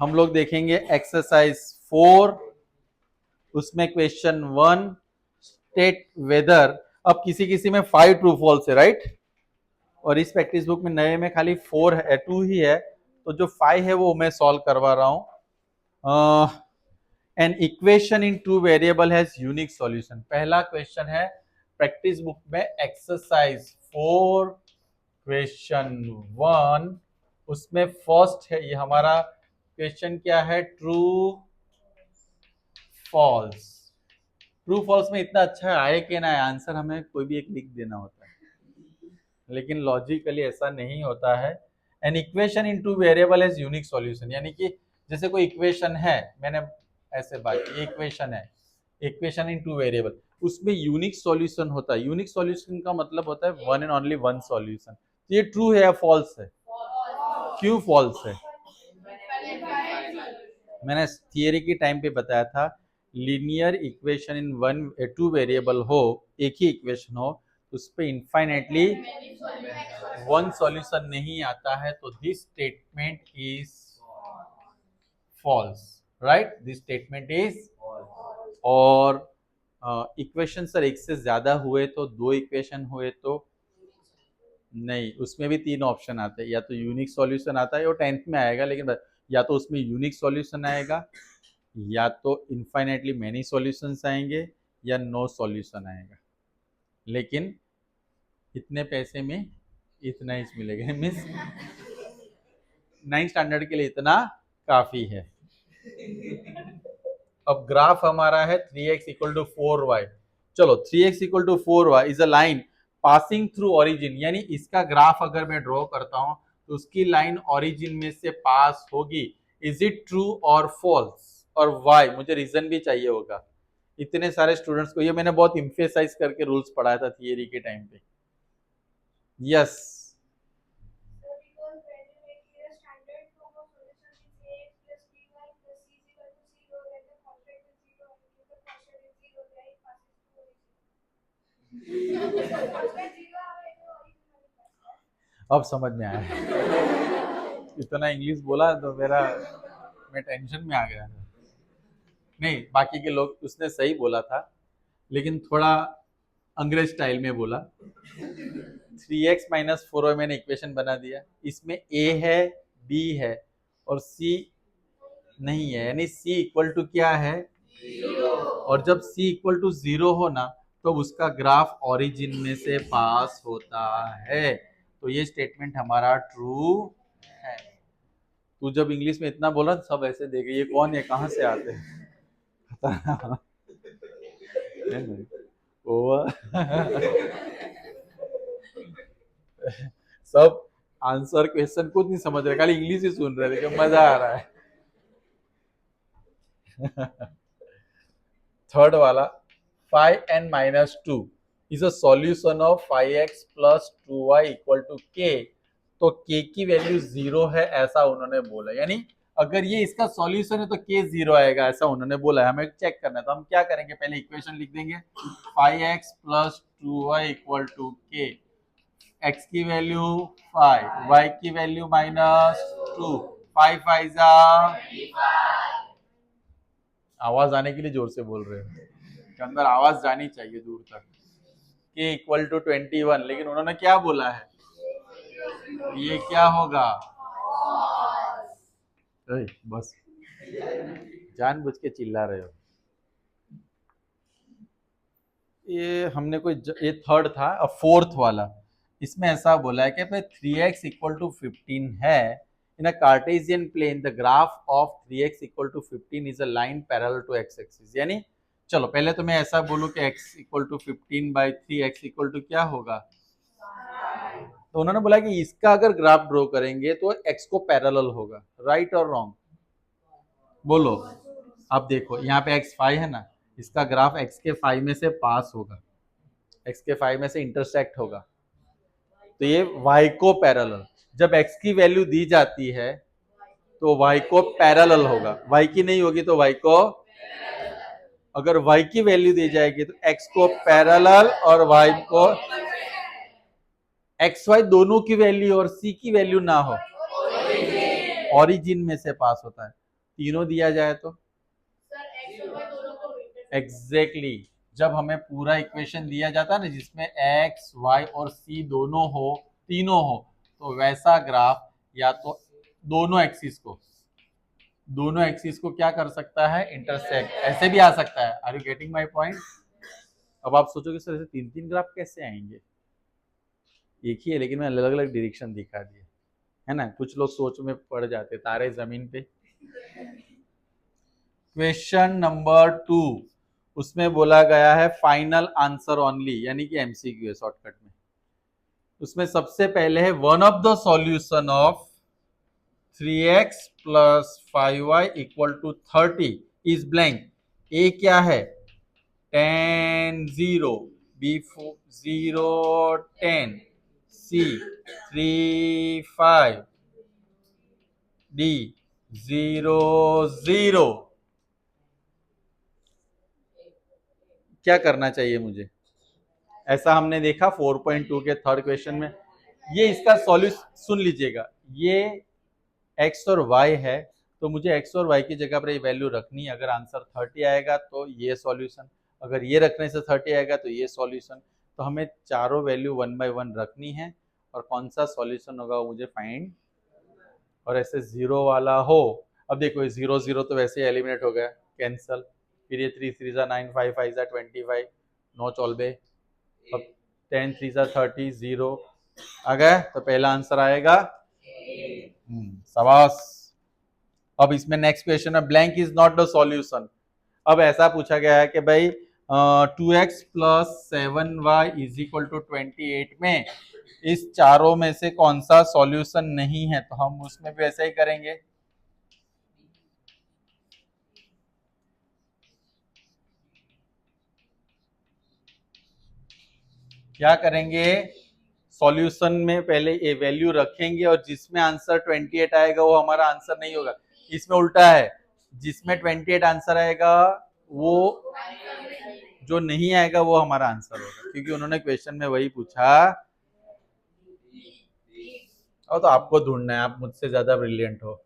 हम लोग देखेंगे एक्सरसाइज 4, उसमें क्वेश्चन 1 स्टेट वेदर। अब किसी किसी में 5 ट्रू फॉल्स है, राइट? और इस प्रैक्टिस बुक में नए में खाली 4 है, 2 ही है, तो जो 5 है वो मैं सॉल्व करवा रहा हूं। An equation in two variable has unique solution. पहला क्वेश्चन है प्रैक्टिस बुक में एक्सरसाइज 4 क्वेश्चन 1, उसमें फर्स्ट है ये हमारा क्वेश्चन क्या है, ट्रू फॉल्स। ट्रू फॉल्स में इतना अच्छा आए कि ना आंसर हमें कोई भी एक लिख देना होता है, लेकिन लॉजिकली ऐसा नहीं होता है। An equation in two variable has unique solution, यानी कि जैसे कोई इक्वेशन है, मैंने ऐसे बात की, इक्वेशन है, इक्वेशन इन टू वेरिएबल, उसमें यूनिक सॉल्यूशन होता है। यूनिक सॉल्यूशन का मतलब होता है one and only one solution. तो ये ट्रू है या फॉल्स है? क्यों फॉल्स है? मैंने थियरी के टाइम पे बताया था, linear equation in one two variable हो, एक ही इक्वेशन हो, उस पे इनफाइनेटली वन सॉल्यूशन नहीं आता है, तो this statement is false, right? This statement is. और इक्वेशन सर एक से ज्यादा हुए तो, 2 इक्वेशन हुए तो नहीं, उसमें भी 3 ऑप्शन आते हैं, या तो यूनिक सॉल्यूशन आता है, वो 10th में आएगा, लेकिन या तो उसमें यूनिक सॉल्यूशन आएगा, या तो इनफाइनेटली मेनी सॉल्यूशंस आएंगे, या नो सॉल्यूशन आएगा। लेकिन इतने पैसे में इतना ही मिलेगा, मीन्स 9th स्टैंडर्ड के लिए इतना काफी है। अब ग्राफ हमारा है 3x इक्वल टू 4y। चलो 3x equal to 4y is a line passing through origin, यानी इसका ग्राफ अगर मैं ड्रॉ करता हूं तो उसकी लाइन ओरिजिन में से पास होगी। इज इट ट्रू और फॉल्स? और वाई, मुझे रीजन भी चाहिए होगा। इतने सारे स्टूडेंट्स को, ये मैंने बहुत इम्फेसाइज करके रूल्स पढ़ाया था थियरी के टाइम पे। यस, अब समझ में आया। इतना इंग्लिश बोला तो मैं टेंशन में आ गया। नहीं, बाकी के लोग, उसने सही बोला था, लेकिन थोड़ा अंग्रेज स्टाइल में बोला। 3x माइनस 4y मैंने इक्वेशन बना दिया, इसमें a है, b है और c नहीं है, यानी c इक्वल टू क्या है, 0। और जब c इक्वल टू 0 हो ना, तो उसका ग्राफ ओरिजिन में से पास होता है, तो ये स्टेटमेंट हमारा ट्रू है। तू जब इंग्लिश में इतना बोला सब ऐसे देखे, ये कौन है, कहाँ से आते हैं, सब आंसर क्वेश्चन कुछ नहीं समझ रहे, खाली इंग्लिश ही सुन रहे, लेकिन मजा आ रहा है। थर्ड वाला, 5n minus 2 is a solution of 5x plus 2y equal to k। तो k की वैल्यू 0 है ऐसा उन्होंने बोला, यानी अगर ये इसका सॉल्यूशन है तो k 0 आएगा ऐसा उन्होंने बोला है। हमें चेक करना है, तो हम क्या करेंगे, पहले इक्वेशन लिख देंगे, 5x plus 2y equal to k। x की वैल्यू 5, y की वैल्यू माइनस 2, 5 5 जा, आवाज आने के लिए जोर से बोल रहे हो, के अंदर आवाज जानी चाहिए दूर तक। k इक्वल टू 21, लेकिन उन्होंने क्या बोला है, ये क्या होगा, बस जानबूझ के चिल्ला रहे हो। ये हमने कोई ये थर्ड था, और फोर्थ वाला इसमें ऐसा बोला है कि भाई 3x इक्वल टू 15 है in a Cartesian plane, the graph of 3x equal to 15 is a line parallel to x axis. यानी चलो पहले तो मैं ऐसा बोलूं कि x equal to 15 by 3x equal to क्या होगा, तो उन्होंने बोला कि इसका अगर ग्राफ ड्रॉ करेंगे तो x को पैरेलल होगा, राइट और रॉन्ग बोलो। अब देखो यहाँ पे x 5 है ना, इसका ग्राफ x के 5 में से पास होगा, x के 5 में से इंटरसेक्ट होगा, तो ये y को पैरेलल, जब x की वैल्यू दी जाती है तो y को पैरेलल होगा, y की नहीं होगी तो y को, अगर y की वैल्यू दी जाएगी तो x को पैरेलल और y को, एक्स वाई दोनों की वैल्यू और c की वैल्यू ना हो, ओरिजिन में से पास होता है। तीनों दिया जाए तो एग्जैक्टली जब हमें पूरा इक्वेशन दिया जाता है ना जिसमें एक्स वाई और सी दोनों हो, तीनों हो, तो वैसा ग्राफ या तो दोनों एक्सिस को क्या कर सकता है, इंटरसेक्ट, ऐसे भी आ सकता है। Are you getting my point? अब आप सोचोगे सर ऐसे तीन तीन ग्राफ कैसे आएंगे, एक ही है लेकिन मैं अलग अलग डायरेक्शन दिखा दिए, है ना। कुछ लोग सोच में पड़ जाते, तारे जमीन पे। क्वेश्चन नंबर 2, उसमें बोला गया है फाइनल आंसर ओनली, यानी कि एमसीक्यू है शॉर्टकट में। उसमें सबसे पहले है one of the solution of 3x plus 5y equal to 30 is blank. ए क्या है, 10 0, बी 0 10, सी 3 5, डी 0 0। क्या करना चाहिए मुझे, ऐसा हमने देखा 4.2 के थर्ड क्वेश्चन में। ये इसका सॉल्यूशन सुन लीजिएगा, ये x और y है, तो मुझे x और y की जगह पर ये वैल्यू रखनी है। अगर आंसर 30 आएगा तो ये सॉल्यूशन, अगर ये रखने से 30 आएगा तो ये सॉल्यूशन। तो हमें चारों वैल्यू 1 बाय 1 रखनी है और कौन सा सॉल्यूशन होगा वो मुझे फाइंड। और ऐसे जीरो वाला हो, अब देखो ये 0 0 तो वैसे एलिमिनेट हो गया, कैंसल। फिर ये 3 3 9, 5 5 25, नो चॉल्बे। अब 10 3 30, 0 आ गया, तो पहला आंसर आएगा शाबाश। अब इसमें नेक्स्ट क्वेश्चन है blank is not the solution. अब ऐसा पूछा गया है कि भाई 2x plus 7y is equal to 28 में इस चारों में से कौन सा सॉल्यूशन नहीं है, तो हम उसमें भी ऐसा ही करेंगे। क्या करेंगे, सॉल्यूशन में पहले ये वैल्यू रखेंगे और जिसमें आंसर 28 आएगा वो हमारा आंसर नहीं होगा। इसमें उल्टा है, जिसमें 28 आंसर आएगा वो जो नहीं आएगा वो हमारा आंसर होगा, क्योंकि उन्होंने क्वेश्चन में वही पूछा। और तो आपको ढूंढना है, आप मुझसे ज्यादा ब्रिलियंट हो।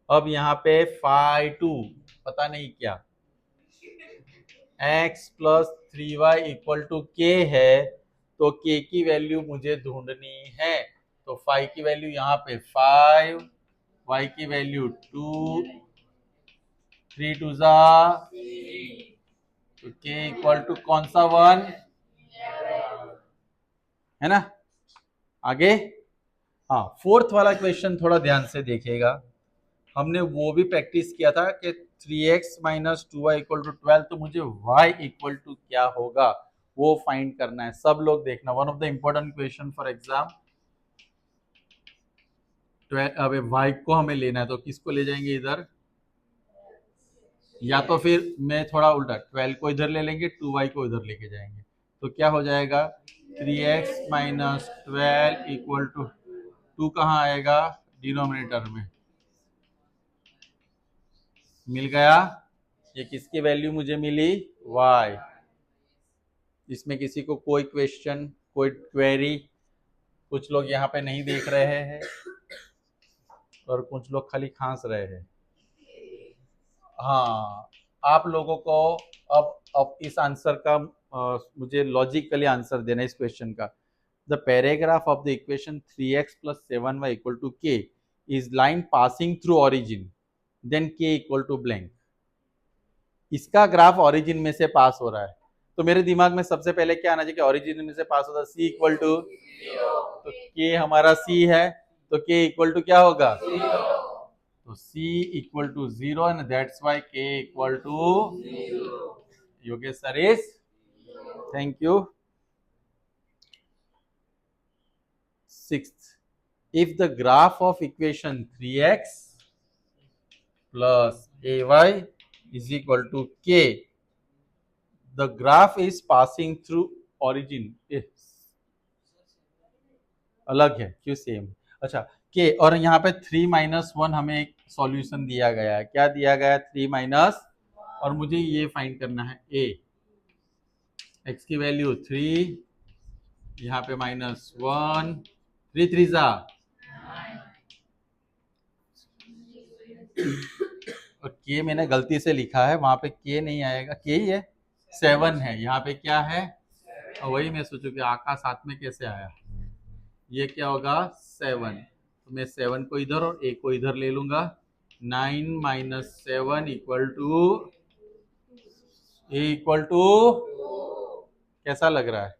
अब यहाँ पे 5 पता नहीं क्या, x plus 3y equal to के है, तो k की वैल्यू मुझे ढूंढनी है। तो 5 की वैल्यू यहाँ पे 5, y की वैल्यू 2, 3 2 जा, तो k इक्वल टू कौन सा 1 है ना। आगे हाँ, फोर्थ वाला क्वेश्चन थोड़ा ध्यान से देखिएगा। हमने वो भी प्रैक्टिस किया था कि 3x minus 2y equal to 12, तो मुझे y इक्वल टू क्या होगा वो फाइंड करना है। सब लोग देखना, one of the important question for exam. अब y को हमें लेना है, तो किसको ले जाएंगे इधर, या तो फिर मैं थोड़ा उल्टा 12 को इधर ले लेंगे, 2y को इधर लेके जाएंगे, तो क्या हो जाएगा 3x माइनस 12 इक्वल टू 2 कहाँ आएगा, डिनोमिनेटर में मिल गया। ये किसकी वैल्यू मुझे मिली, y। इसमें किसी को कोई क्वेश्चन, कोई क्वेरी? कुछ लोग यहाँ पे नहीं देख रहे हैं और कुछ लोग खाली खांस रहे हैं। हाँ, आप लोगों को अब इस आंसर का मुझे लॉजिकली आंसर देना है इस क्वेश्चन का। The paragraph of the equation 3x plus 7y equal to k is line passing through origin, then k equal to blank. इसका ग्राफ ऑरिजिन में से पास हो रहा है, तो मेरे दिमाग में सबसे पहले क्या आना चाहिए कि ऑरिजिन में से पास होता है c इक्वल टू, तो k हमारा c है, तो k इक्वल टू क्या होगा, तो c equal to 0 and that's why k equal to Yogesh sir is, thank you. Sixth, if the graph of equation 3x plus ay is equal to k, the graph is passing through origin। अलग है क्यों, same. अच्छा के, और यहाँ पे 3 minus 1 हमें एक सॉल्यूशन दिया गया है, क्या दिया गया है 3 माइनस, और मुझे ये फाइंड करना है a, x की वैल्यू 3, यहाँ पे -1, 3 3 जा और के मैंने गलती से लिखा है, वहां पे के नहीं आएगा, के ही है, 7 है, यहाँ पे क्या है, और वही मैं सोचू कि आकाश साथ में कैसे आया, ये क्या होगा 7, तो मैं 7 को इधर और ए को इधर ले लूंगा, 9 - 7 equal to A equal to, कैसा लग रहा है,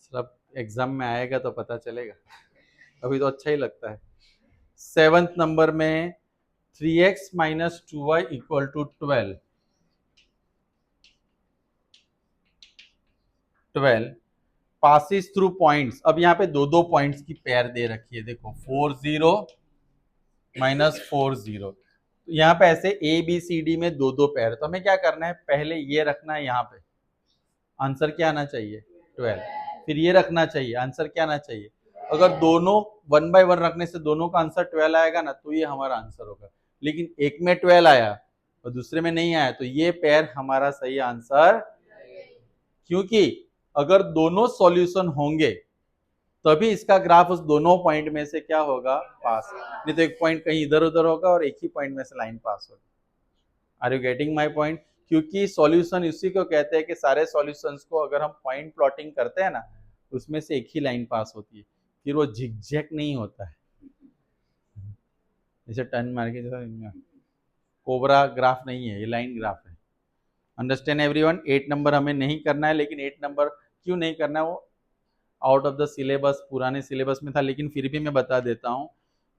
सब एग्जाम में आएगा तो पता चलेगा, अभी तो अच्छा ही लगता है। 7th नंबर में 3x - 2y equal to 12 passes through points. अब यहाँ पे दो दो पॉइंट्स की पेयर दे रखी है, देखो 4 0 -4 0, तो यहाँ पे ऐसे ए बी सी डी में दो दो पेयर, तो हमें क्या करना है, पहले ये रखना है, यहाँ पे आंसर क्या आना चाहिए 12, फिर ये रखना चाहिए, आंसर क्या आना चाहिए, अगर दोनों 1 by 1 रखने से दोनों का आंसर 12 आएगा ना, तो ये हमारा आंसर होगा, लेकिन एक में 12 आया और दूसरे में नहीं आया, तो ये पेयर हमारा सही आंसर, क्योंकि अगर दोनों सॉल्यूशन होंगे तभी इसका ग्राफ उस दोनों पॉइंट में से क्या होगा, पास, नहीं तो एक पॉइंट कहीं इधर उधर होगा और एक ही पॉइंट में से लाइन पास होगी। Are you getting my point? क्योंकि सॉल्यूशन इसी को कहते हैं कि सारे सॉल्यूशंस को अगर हम पॉइंट प्लॉटिंग करते हैं ना, उसमें से एक ही लाइन पास होती है, फिर वो झिकझैक नहीं होता है, जैसे टर्न मार के कोबरा ग्राफ नहीं है, ये लाइन ग्राफ है। Understand everyone? 8 नंबर हमें नहीं करना है, लेकिन 8 नंबर क्यों नहीं करना है, वो आउट ऑफ द सिलेबस, पुराने सिलेबस में था, लेकिन फिर भी मैं बता देता हूँ।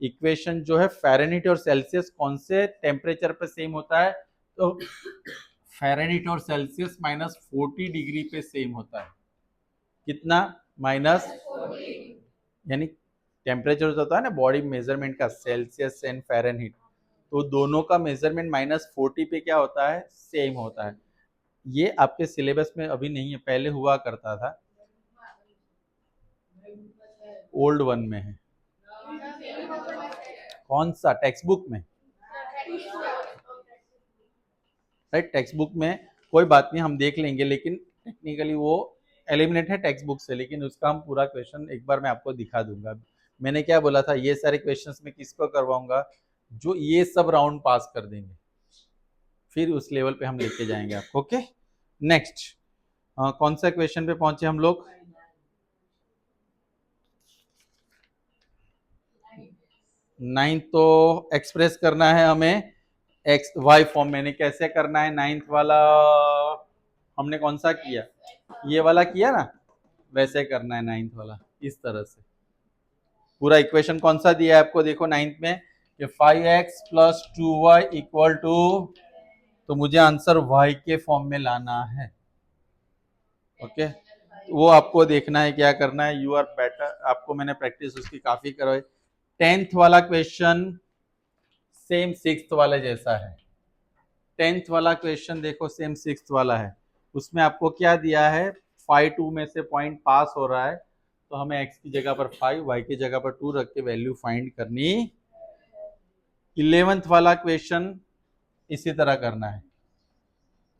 इक्वेशन जो है फ़ारेनहीट और सेल्सियस कौन से टेम्परेचर पे सेम होता है, तो फ़ारेनहीट और सेल्सियस -40 डिग्री पे सेम होता है। कितना? -40, यानी टेम्परेचर जो होता है ना बॉडी मेजरमेंट का, सेल्सियस एंड फ़ारेनहीट, तो दोनों का मेजरमेंट -40 पे क्या होता है, सेम होता है। ये आपके सिलेबस में अभी नहीं है, पहले हुआ करता था, ओल्ड वन में है। कौन सा? टेक्स्ट बुक में, राइट, टेक्स्ट बुक में कोई बात नहीं, हम देख लेंगे, लेकिन टेक्निकली वो एलिमिनेट है टेक्स्ट बुक से, लेकिन उसका हम पूरा क्वेश्चन एक बार मैं आपको दिखा दूंगा। मैंने क्या बोला था, ये सारे क्वेश्चंस में किसको करवाऊंगा, जो ये सब राउंड पास कर देंगे, फिर उस लेवल पे हम लेके जाएंगे आपको। ओके, नेक्स्ट कौन सा क्वेश्चन पे पहुंचे हम लोग, 9th, तो एक्सप्रेस करना है हमें एक्स वाई फॉर्म में, कैसे करना है, 9th वाला हमने कौन सा किया, ये वाला किया ना, वैसे करना है 9th वाला, इस तरह से। पूरा इक्वेशन कौन सा दिया है आपको, देखो 9th में, कि 5x + 2y इक्वल टू, तो मुझे आंसर y के फॉर्म में लाना है। ओके, वो आपको देखना है, क्या करना है, यू आर बेटर, आपको मैंने प्रैक्टिस उसकी काफी करवाई। 10th वाला क्वेश्चन सेम 6th वाले जैसा है, 10th वाला क्वेश्चन देखो सेम 6th वाला है, उसमें आपको क्या दिया है, 5 2 में से पॉइंट पास हो रहा है, तो हमें x की जगह पर 5, y की जगह पर 2 रख के वैल्यू फाइंड करनी। 11th वाला क्वेश्चन इसी तरह करना है,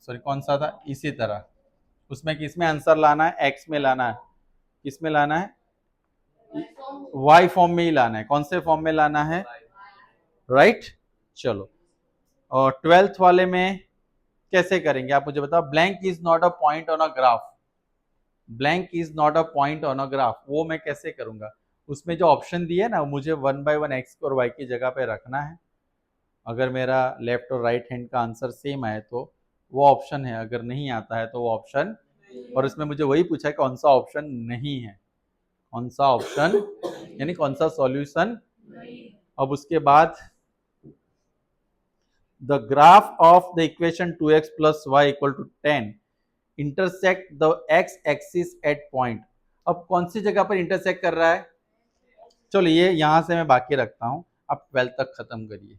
सॉरी कौन सा था, इसी तरह, उसमें किस में आंसर लाना है, x में लाना है, किस में लाना है, y फॉर्म में ही लाना है, कौन से फॉर्म में लाना है, राइट। चलो, और 12th वाले में कैसे करेंगे आप मुझे बताओ, blank is not a point on a graph, blank is not a point on a graph, वो मैं कैसे करूंगा, उसमें जो ऑप्शन दिए ना, मुझे 1 by 1 x और y की जगह पे रखना है, अगर मेरा लेफ्ट और राइट हैंड का आंसर सेम आए तो वो ऑप्शन है, अगर नहीं आता है तो वो ऑप्शन, और इसमें मुझे वही पूछा है कौन सा ऑप्शन नहीं है, कौन सा ऑप्शन, यानी कौन सा सॉल्यूशन। अब उसके बाद the graph of the equation 2x plus y equal to 10 intersect the x axis at point, अब कौन सी जगह पर इंटरसेक्ट कर रहा है, चलो ये यहां से मैं बाकी रखता हूं, आप 12 तक खत्म करिए,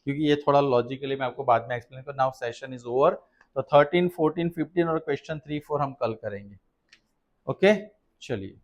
क्योंकि ये थोड़ा लॉजिकली मैं आपको बाद में एक्सप्लेन कर, नाउ सेशन इज ओवर, तो 13 14 15 और क्वेश्चन 3 4 हम कल करेंगे। ओके, चलिए।